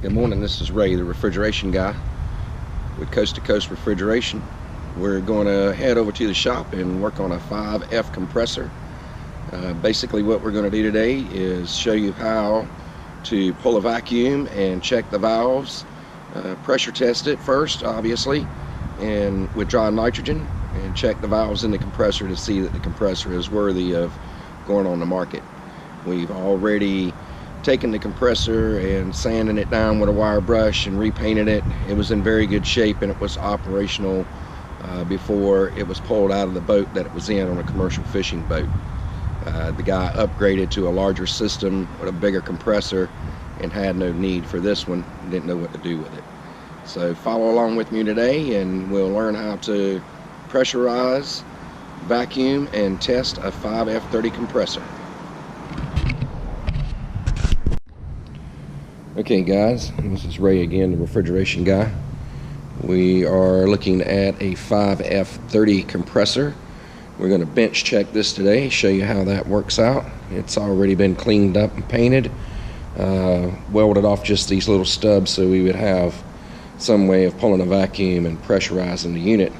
Good morning, this is Ray, the refrigeration guy with Coast to Coast Refrigeration. We're going to head over to the shop and work on a 5F compressor. Basically what we're going to do today is show you how to pull a vacuum and check the valves, pressure test it first obviously, and with dry nitrogen, and check the valves in the compressor to see that the compressor is worthy of going on the market. We've already taken the compressor and sanding it down with a wire brush and repainted it. It was in very good shape and it was operational before it was pulled out of the boat that it was in on a commercial fishing boat. The guy upgraded to a larger system with a bigger compressor and had no need for this one, didn't know what to do with it. So follow along with me today and we'll learn how to pressurize, vacuum, and test a 5F30 compressor. Okay guys, this is Ray again, the refrigeration guy. We are looking at a 5F30 compressor. We're going to bench check this today, show you how that works out. It's already been cleaned up and painted, welded off just these little stubs so we would have some way of pulling a vacuum and pressurizing the unit.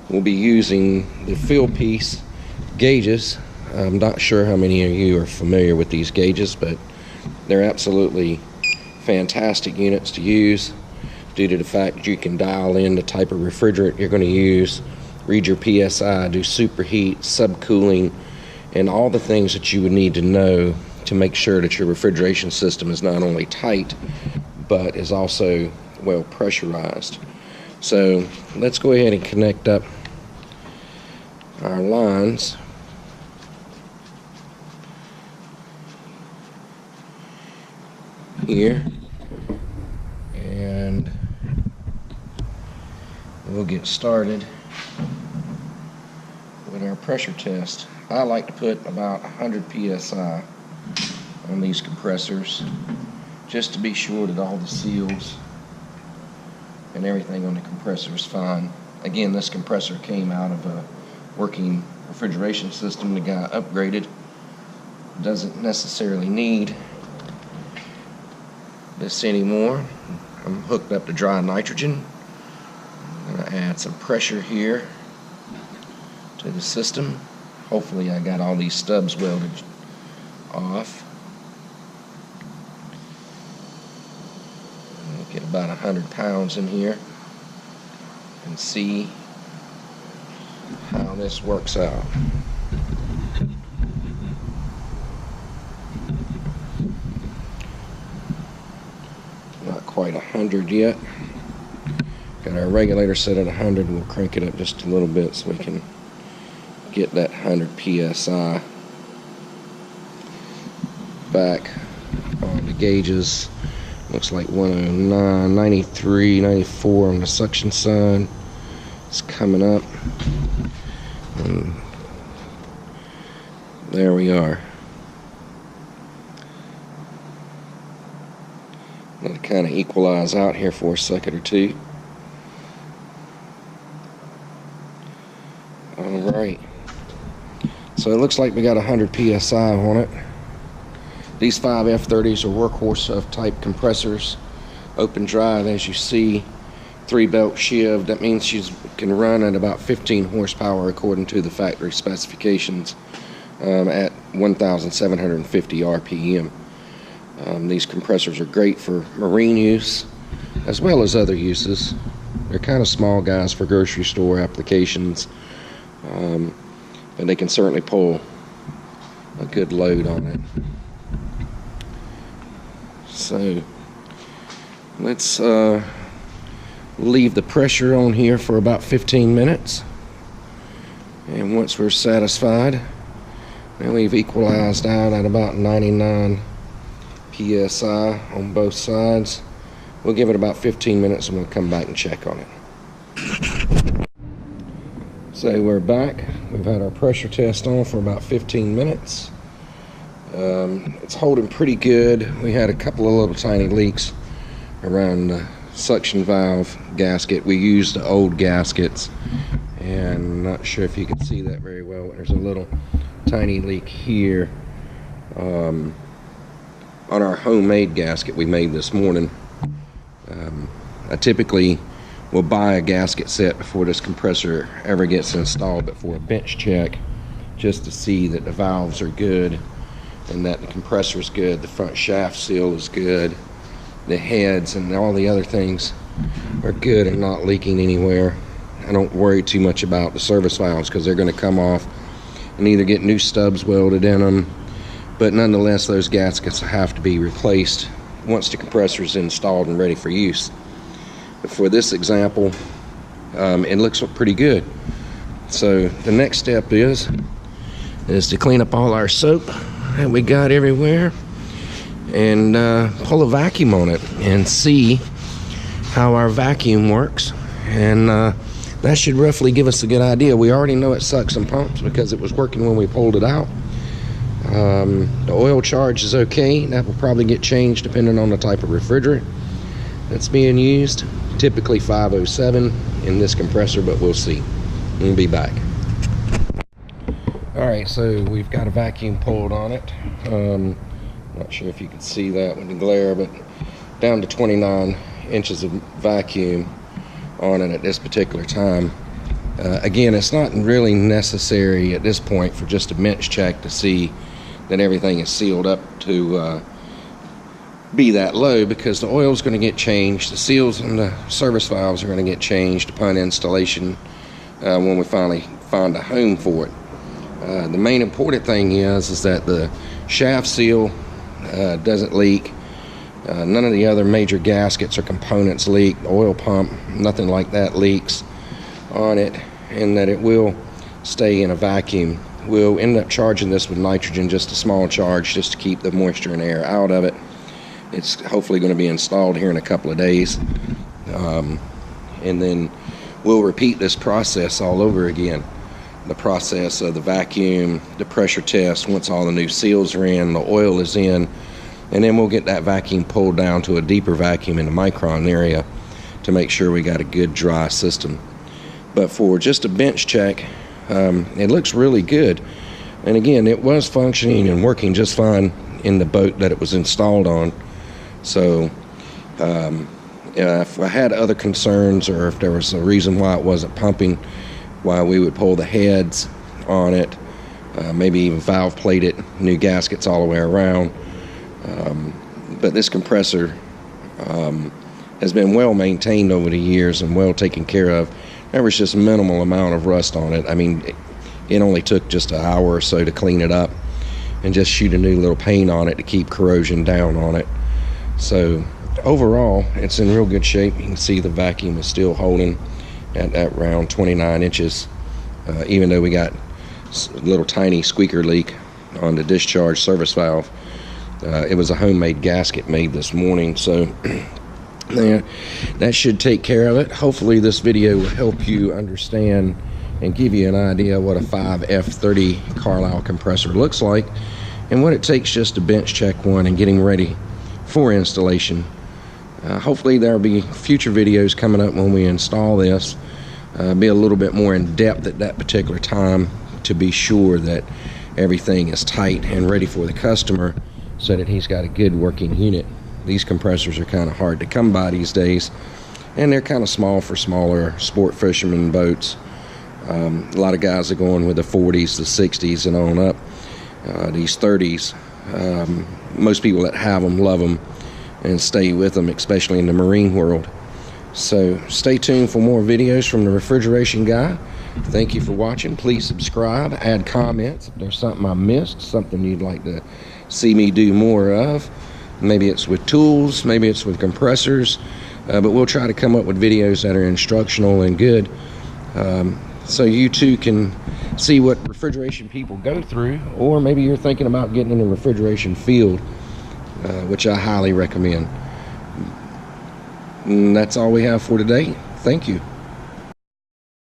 We'll be using the fill piece gauges. I'm not sure how many of you are familiar with these gauges, but they're absolutely fantastic units to use due to the fact that you can dial in the type of refrigerant you're going to use, read your PSI, do superheat, subcooling, and all the things that you would need to know to make sure that your refrigeration system is not only tight but is also well pressurized. So let's go ahead and connect up our lines. Here, and we'll get started with our pressure test. I like to put about 100 psi on these compressors just to be sure that all the seals and everything on the compressor is fine. Again, this compressor came out of a working refrigeration system the guy upgraded. Doesn't necessarily need this anymore. I'm hooked up to dry nitrogen. I'm going to add some pressure here to the system. Hopefully I got all these stubs welded off. I'll get about 100 pounds in here and see how this works out. Quite 100 yet. Got our regulator set at 100. We'll crank it up just a little bit so we can get that 100 psi back on the gauges. Looks like 109, 93, 94 on the suction side. It's coming up, and there we are. Let it kind of equalize out here for a second or two. Alright, so it looks like we got 100 psi on it. These 5F30s are workhorse of type compressors, open drive as you see, 3-belt shiv. That means you can run at about 15 horsepower according to the factory specifications at 1,750 RPM. These compressors are great for marine use as well as other uses. They're kind of small guys for grocery store applications, but they can certainly pull a good load on it. So let's leave the pressure on here for about 15 minutes, and once we're satisfied and we've equalized out at about 99 psi on both sides, we'll give it about 15 minutes and we'll come back and check on it. So we're back. We've had our pressure test on for about 15 minutes. It's holding pretty good. We had a couple of little tiny leaks around the suction valve gasket. We used the old gaskets, and I'm not sure if you can see that very well. There's a little tiny leak here on our homemade gasket we made this morning. I typically will buy a gasket set before this compressor ever gets installed, but for a bench check, just to see that the valves are good and that the compressor is good, the front shaft seal is good, the heads and all the other things are good and not leaking anywhere. I don't worry too much about the service valves because they're going to come off and either get new stubs welded in them, but nonetheless those gaskets have to be replaced once the compressor is installed and ready for use. But for this example, it looks pretty good. So the next step is to clean up all our soap that we got everywhere and pull a vacuum on it and see how our vacuum works, and that should roughly give us a good idea. We already know it sucks and pumps because it was working when we pulled it out. The oil charge is okay. That will probably get changed depending on the type of refrigerant that's being used. Typically 507 in this compressor, but we'll see. We'll be back. Alright, so we've got a vacuum pulled on it. Not sure if you can see that with the glare, but down to 29 inches of vacuum on it at this particular time. Again, it's not really necessary at this point for just a bench check to see that everything is sealed up to be that low, because the oil is going to get changed, the seals and the service valves are going to get changed upon installation when we finally find a home for it. The main important thing is that the shaft seal doesn't leak. None of the other major gaskets or components leak. The oil pump, nothing like that leaks on it, and that it will stay in a vacuum. We'll end up charging this with nitrogen, just a small charge, just to keep the moisture and air out of it. It's hopefully going to be installed here in a couple of days, and then we'll repeat this process all over again. The process of the vacuum, the pressure test, once all the new seals are in, the oil is in, and then we'll get that vacuum pulled down to a deeper vacuum in the micron area to make sure we got a good dry system. But for just a bench check, it looks really good. And again, it was functioning and working just fine in the boat that it was installed on. So if I had other concerns, or if there was a reason why it wasn't pumping, why we would pull the heads on it, maybe even valve plate it, new gaskets all the way around. But this compressor has been well maintained over the years and well taken care of. There was just minimal amount of rust on it. I mean, it only took just an hour or so to clean it up and just shoot a new little paint on it to keep corrosion down on it. So overall, it's in real good shape. You can see the vacuum is still holding at around 29 inches, even though we got a little tiny squeaker leak on the discharge service valve. It was a homemade gasket made this morning, so yeah, that should take care of it. Hopefully this video will help you understand and give you an idea what a 5F30 Carlisle compressor looks like and what it takes just to bench check one and getting ready for installation. Hopefully there will be future videos coming up when we install this, be a little bit more in depth at that particular time to be sure that everything is tight and ready for the customer so that he's got a good working unit. These compressors are kind of hard to come by these days, and they're kind of small for smaller sport fishermen boats. A lot of guys are going with the 40s, the 60s and on up. These 30s, most people that have them love them and stay with them, especially in the marine world. So stay tuned for more videos from the Refrigeration Guy. Thank you for watching. Please subscribe, add comments if there's something I missed, something you'd like to see me do more of. Maybe it's with tools, maybe it's with compressors, but we'll try to come up with videos that are instructional and good, so you too can see what refrigeration people go through, or maybe you're thinking about getting in the refrigeration field, which I highly recommend. And that's all we have for today. Thank you.